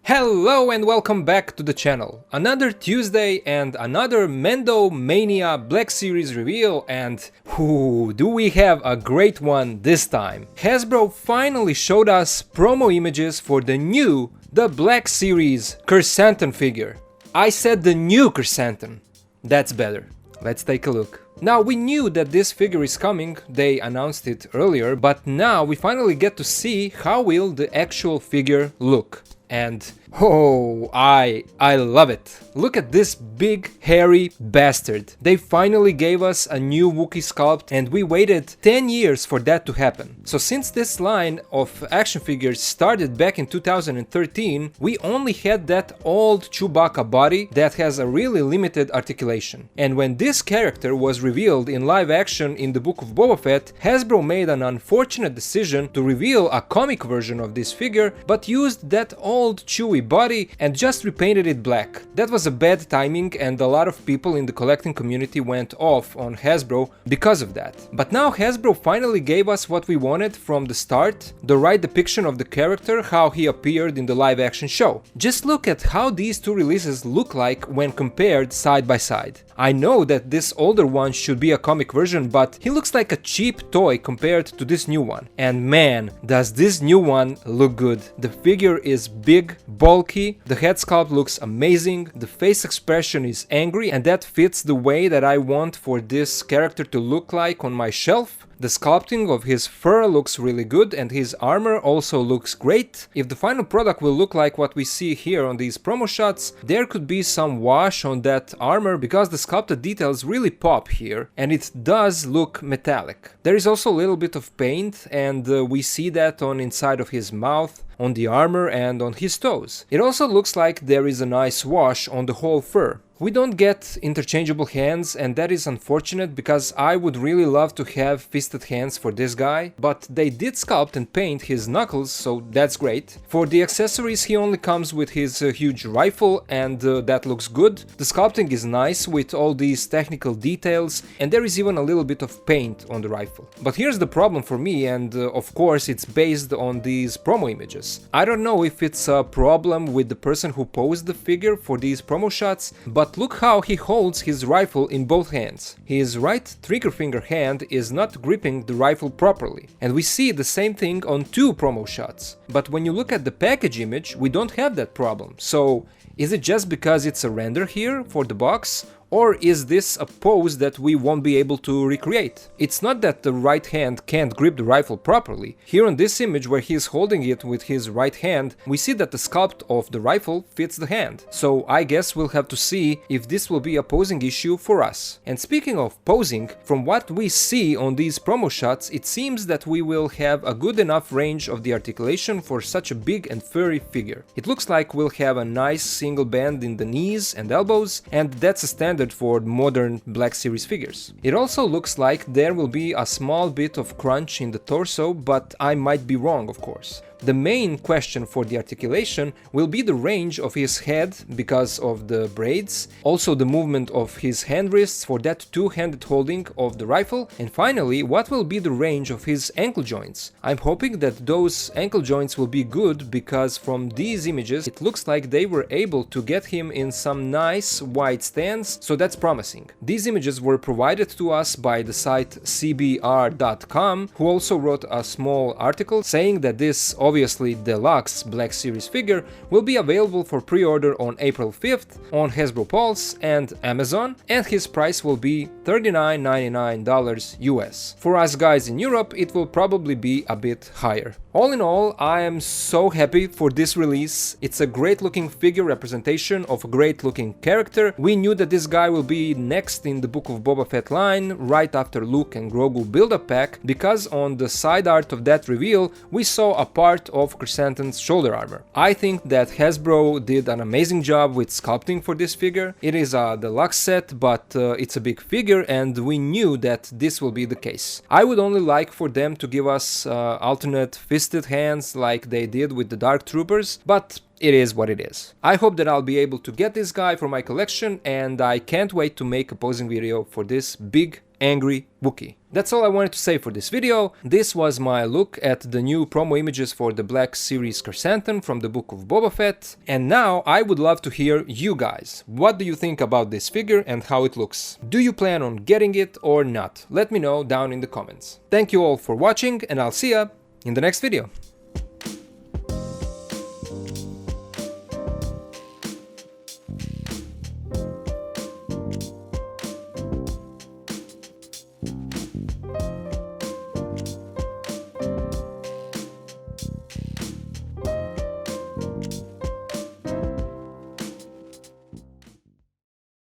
Hello and welcome back to the channel. Another Tuesday and another Mendo Mania Black Series reveal, and do we have a great one this time. Hasbro finally showed us promo images for the Black Series KRRSANTAN figure. I said the new KRRSANTAN. That's better. Let's take a look. Now, we knew that this figure is coming, they announced it earlier, but now we finally get to see how will the actual figure look. And I love it. Look at this big hairy bastard. They finally gave us a new Wookie sculpt and we waited 10 years for that to happen. So since this line of action figures started back in 2013, we only had that old Chewbacca body that has a really limited articulation. And when this character was revealed in live action in the Book of Boba Fett, Hasbro made an unfortunate decision to reveal a comic version of this figure, but used that old Chewie body and just repainted it black. That was a bad timing and a lot of people in the collecting community went off on Hasbro because of that. But now Hasbro finally gave us what we wanted from the start, the right depiction of the character, how he appeared in the live action show. Just look at how these two releases look like when compared side by side. I know that this older one should be a comic version, but he looks like a cheap toy compared to this new one. And man, does this new one look good. The figure is big, bulky, the head sculpt looks amazing, the face expression is angry, and that fits the way that I want for this character to look like on my shelf. The sculpting of his fur looks really good and his armor also looks great. If the final product will look like what we see here on these promo shots, there could be some wash on that armor because the sculpted details really pop here and it does look metallic. There is also a little bit of paint and we see that on inside of his mouth, on the armor and on his toes. It also looks like there is a nice wash on the whole fur. We don't get interchangeable hands and that is unfortunate because I would really love to have fisted hands for this guy, but they did sculpt and paint his knuckles, so that's great. For the accessories he only comes with his huge rifle and that looks good. The sculpting is nice with all these technical details and there is even a little bit of paint on the rifle. But here's the problem for me and of course it's based on these promo images. I don't know if it's a problem with the person who posed the figure for these promo shots, but look how he holds his rifle in both hands. His right trigger finger hand is not gripping the rifle properly. And we see the same thing on two promo shots. But when you look at the package image, we don't have that problem. So is it just because it's a render here for the box? Or is this a pose that we won't be able to recreate? It's not that the right hand can't grip the rifle properly. Here on this image where he is holding it with his right hand, we see that the sculpt of the rifle fits the hand. So I guess we'll have to see if this will be a posing issue for us. And speaking of posing, from what we see on these promo shots, it seems that we will have a good enough range of the articulation for such a big and furry figure. It looks like we'll have a nice single band in the knees and elbows, and that's a standard for modern Black Series figures. It also looks like there will be a small bit of crunch in the torso, but I might be wrong, of course. The main question for the articulation will be the range of his head because of the braids, also the movement of his hand wrists for that two-handed holding of the rifle, and finally what will be the range of his ankle joints. I'm hoping that those ankle joints will be good because from these images it looks like they were able to get him in some nice wide stance, so that's promising. These images were provided to us by the site cbr.com, who also wrote a small article saying that this obviously deluxe Black Series figure will be available for pre-order on April 5th on Hasbro Pulse and Amazon, and his price will be $39.99 US. For us guys in Europe, it will probably be a bit higher. All in all, I am so happy for this release. It's a great looking figure representation of a great looking character. We knew that this guy will be next in the Book of Boba Fett line, right after Luke and Grogu build-up pack, because on the side art of that reveal, we saw a part of KRRSANTAN's shoulder armor. I think that Hasbro did an amazing job with sculpting for this figure. It is a deluxe set, but it's a big figure and we knew that this will be the case. I would only like for them to give us alternate fisted hands like they did with the Dark Troopers, but it is what it is. I hope that I'll be able to get this guy for my collection and I can't wait to make a posing video for this big angry Wookie. That's all I wanted to say for this video. This was my look at the new promo images for the Black Series KRRSANTAN from the Book of Boba Fett. And now I would love to hear you guys. What do you think about this figure and how it looks? Do you plan on getting it or not? Let me know down in the comments. Thank you all for watching, and I'll see ya in the next video.